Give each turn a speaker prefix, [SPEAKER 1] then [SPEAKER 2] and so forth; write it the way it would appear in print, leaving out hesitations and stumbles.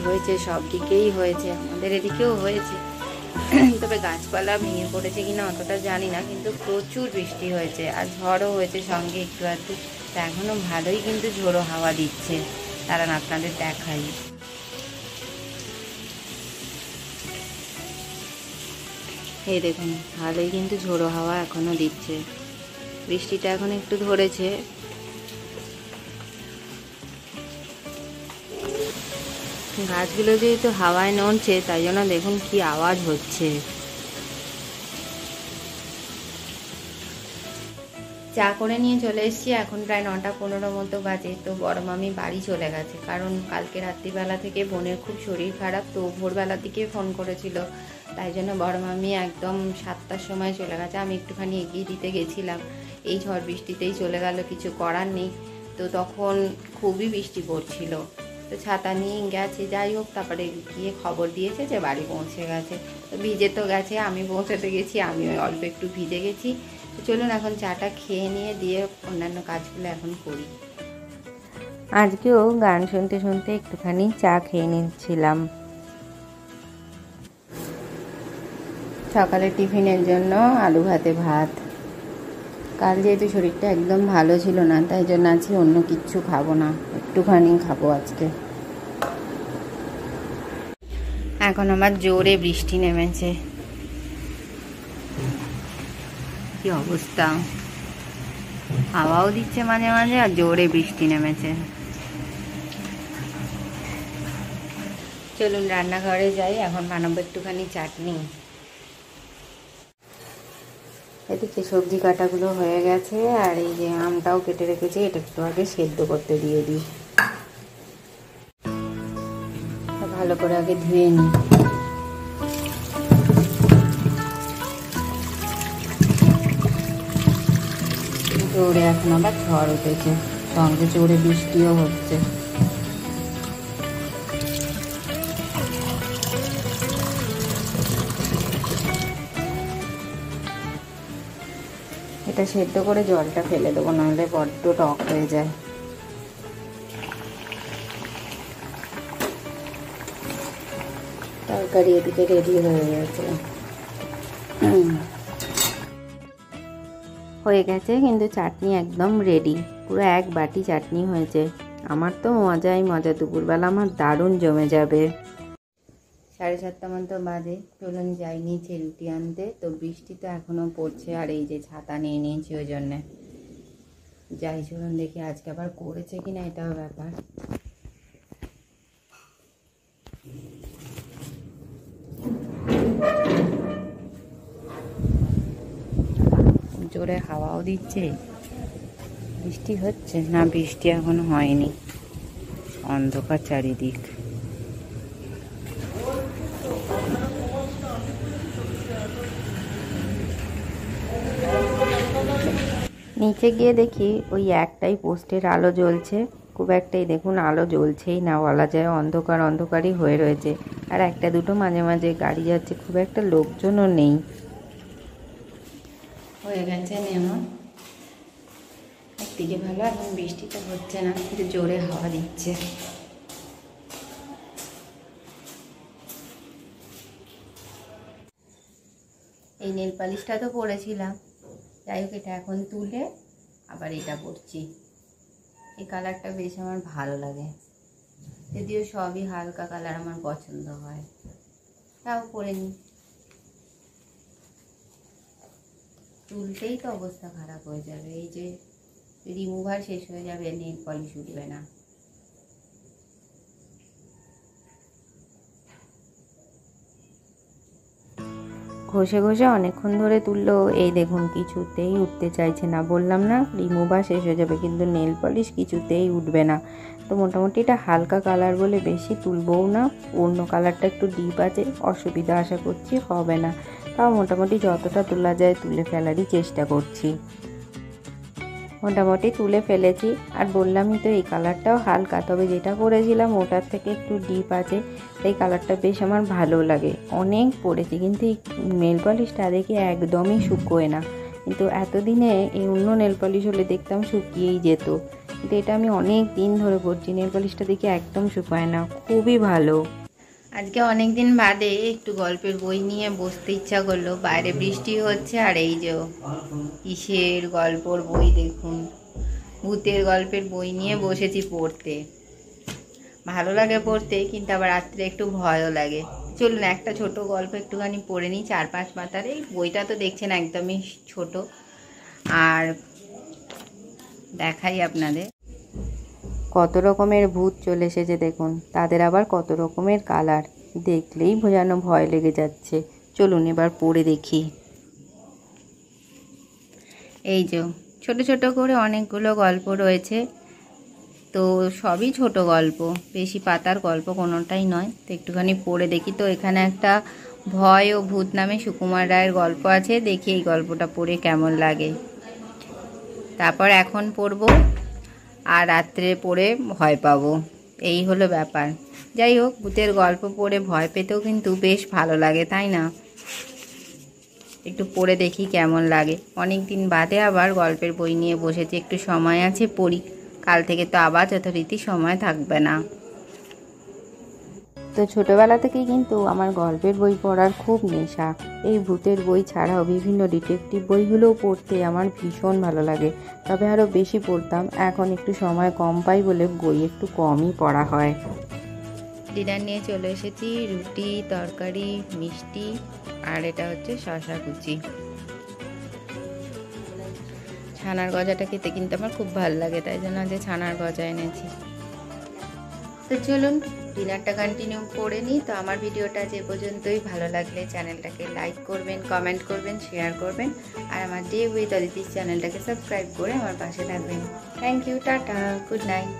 [SPEAKER 1] হয়েছে, সব দিকেই হয়েছে, আমাদের এদিকেও হয়েছে। তবে গাছপালা ভেঙে পড়েছে কিনা অতটা জানি না, কিন্তু প্রচুর বৃষ্টি হয়েছে আর ঝড়ও হয়েছে সঙ্গে একটু আধটু। তা এখনও ভালোই কিন্তু ঝোড়ো হাওয়া দিচ্ছে, তারা আপনাদের দেখাই। এই দেখুন ভালোই কিন্তু ঝোড়ো হাওয়া এখনো দিচ্ছে। বৃষ্টিটা এখন একটু ধরেছে। গাছগুলো যেহেতু হাওয়ায় নড়ছে তাই জন্য দেখুন কি আওয়াজ হচ্ছে। চা করে নিয়ে চলে এসেছি, এখন প্রায় 9:15 মতো বাজে। তো বড় মামি বাড়ি চলে গেছে, কারণ কালকে রাত্রিবেলা থেকে বোনের খুব শরীর খারাপ, তো ভোরবেলার দিকে ফোন করেছিল, তাই জন্য বড় মামি একদম 7টার সময় চলে গেছে। আমি একটুখানি এগিয়ে দিতে গেছিলাম, এই ঝড় বৃষ্টিতেই চলে গেল, কিছু করার নেই। তো তখন খুবই বৃষ্টি পড়ছিল, তো ছাতা নিয়ে গেছে। যাই হোক, তারপরে গিয়ে খবর দিয়েছে যে বাড়ি পৌঁছে গেছে। তো ভিজে তো গেছে, আমি পৌঁছাতে গেছি, আমি অল্প একটু ভিজে গেছি। তো চলুন এখন চাটা খেয়ে নিয়ে দিয়ে অন্যান্য কাজগুলো এখন করি। আজকেও গান শুনতে শুনতে একটুখানি চা খেয়ে নিচ্ছিলাম। সকালে টিফিনের জন্য আলু ভাতে ভাত। কাল যেহেতু শরীরটা একদম ভালো ছিল না, তাই জন্য আজকে অন্য কিচ্ছু খাবো না, একটুখানি খাবো আজকে। এখন আমার জোরে বৃষ্টি নেমেছে, কি অবস্থা, হাওয়াও দিচ্ছে মাঝে মাঝে আর জোরে বৃষ্টি নেমেছে। চলুন রান্নাঘরে যাই, এখন বানাবো একটুখানি চাটনি। এদিকে সবজি কাটাগুলো হয়ে গেছে, আর এই যে আমটাও কেটে রেখেছি, এটা একটু আগে সেদ্ধ করতে দিয়ে দিই। ভালো করে আগে ধুয়ে নিই। জোরে এখন আবার ঝড় উঠেছে, সঙ্গে জোরে বৃষ্টিও হচ্ছে। এটা সেদ্ধ করে জলটা ফেলে দেবো, নাহলে বড্ড টক হয়ে যায়। তরকারি এদিকে রেডি হয়ে গেছে, কিন্তু চাটনি একদম রেডি, পুরো এক বাটি চাটনি হয়েছে। আমার তো মজাই মজা, দুপুরবেলা আমার দারুণ জমে যাবে। 7:30 মতো বাজে, চলুন যাই নিচে রুটি আনতে। তো বৃষ্টি তো এখনও পড়ছে, আর এই যে ছাতা নিয়ে নিয়েছি ওই জন্যে। যাই, চলুন দেখি আজকে আবার করেছে কিনা, এটাও ব্যাপার। জোরে হাওয়াও দিচ্ছে, বৃষ্টি হচ্ছে না? বৃষ্টি এখনো হয়নি, অন্ধকার চারিদিক। নিচে গিয়ে দেখি ওই একটাই পোস্টের আলো জ্বলছে, খুব একটাই দেখুন আলো জ্বলছেই না বলা যায়, অন্ধকার অন্ধকারই হয়ে রয়েছে। আর একটা দুটো মাঝে মাঝে গাড়ি যাচ্ছে, খুব একটা লোকজনও নেই। হয়ে গেছে নেমা, একদিকে ভালো, এখন বৃষ্টি তো হচ্ছে না, কিন্তু জোরে হাওয়া দিচ্ছে। এই নেল পালিশটা তো পরেছিলাম, যাই হোক এটা এখন তুলে আবার এটা পরছি। এই কালারটা বেশ আমার ভালো লাগে, যদিও সবই হালকা কালার আমার পছন্দ হয়, তাও পরে নিই। তুলতেই তো অবস্থা খারাপ হয়ে যাবে, এই যে রিমুভার শেষ হয়ে যাবে, নেল পলিশ উঠবে না। ঘষে ঘষে অনেকক্ষণ ধরে তুললো, এই দেখুন কিছুতেই উঠতে চাইছে না। বললাম না রিমুভার শেষ হয়ে যাবে, কিন্তু নেল পলিশ কিছুতেই উঠবে না। তো মোটামুটি এটা হালকা কালার বলে বেশি তুলবও না, অন্য কালারটা একটু ডিপ আছে, অসুবিধা আশা করছি হবে না। তাও মোটামুটি যতটা তোলা যায় তুলে ফেলারই চেষ্টা করছি। মোটামুটি তুলে ফেলেছি, আর বললামই তো এই কালারটাও হালকা, তবে যেটা করেছিলাম ওটার থেকে একটু ডিপ আছে, এই কালারটা বেশ আমার ভালো লাগে। অনেক পরেছি, কিন্তু এই নেল পলিশটা দেখি একদমই শুকোয় না, কিন্তু এতদিনে এই অন্য নেল পলিশ হলে দেখতাম শুকিয়েই যেত, কিন্তু এটা আমি অনেক দিন ধরে পরছি। নেল পলিশটা দেখি একদম শুকায় না, খুবই ভালো। আজকে অনেক দিন বাদে একটু গল্পের বই নিয়ে বসতে ইচ্ছা করলো। বাইরে বৃষ্টি হচ্ছে আর এই যে কিসের গল্পর বই দেখুন, ভূতের গল্পের বই নিয়ে বসেছি পড়তে। ভালো লাগে পড়তে, কিন্তু আবার রাত্রে একটু ভয়ও লাগে। চলুন একটা ছোট গল্প একটুখানি পড়ে নিই, 4-5 পাতার। এই বইটা তো দেখছেন একদমই ছোট। আর দেখাই আপনাদের, কত রকমের ভূত চলে এসেছে দেখুন, তাদের আবার কত রকমের কালার, দেখলেই যেন ভয় লেগে যাচ্ছে। চলুন এবার পড়ে দেখি। এই যে ছোট ছোট করে অনেকগুলো গল্প রয়েছে, তো সবই ছোট গল্প, বেশি পাতার গল্প কোনোটাই নয়। তো একটুখানি পড়ে দেখি। তো এখানে একটা ভয় ও ভূত নামে সুকুমার রায়ের গল্প আছে, দেখি এই গল্পটা পড়ে কেমন লাগে। তারপর এখন পড়বো আর রাত্রে পড়ে ভয় পাবো, এই হলো ব্যাপার। যাই হোক, ভূতের গল্প পড়ে ভয় পেতেও কিন্তু বেশ ভালো লাগে, তাই না? একটু পড়ে দেখি কেমন লাগে। অনেক দিন বাদে আবার গল্পের বই নিয়ে বসেছি, একটু সময় আছে পড়ি। কাল থেকে তো আবার যথারীতি সময় থাকবে না। তো ছোটবেলা থেকেই কিন্তু আমার গল্পের বই পড়ার খুব নেশা। এই ভূতের বই ছাড়াও বিভিন্ন ডিটেকটিভ বইগুলোও পড়তে আমার ভীষণ ভালো লাগে, তবে আরও বেশি পড়তাম। এখন একটু সময় কম পাই বলে বই একটু কমই পড়া হয়। ডিনার নিয়ে চলে এসেছি, রুটি, তরকারি, মিষ্টি, আর এটা হচ্ছে শসা কুচি। ছানার গজাটা খেতে কিন্তু আমার খুব ভালো লাগে, তাই জন্য যে ছানার গজা এনেছি। তো চলুন ডিনারটা কন্টিনিউ করে নিই। তো আমার ভিডিওটা যে পর্যন্তই, ভালো লাগলে চ্যানেলটাকে লাইক করবেন, কমেন্ট করবেন, শেয়ার করবেন, আর আমার ডে উইথ অদিতিস চ্যানেলটাকে সাবস্ক্রাইব করে আমার পাশে থাকবেন। Thank you, tata, good night.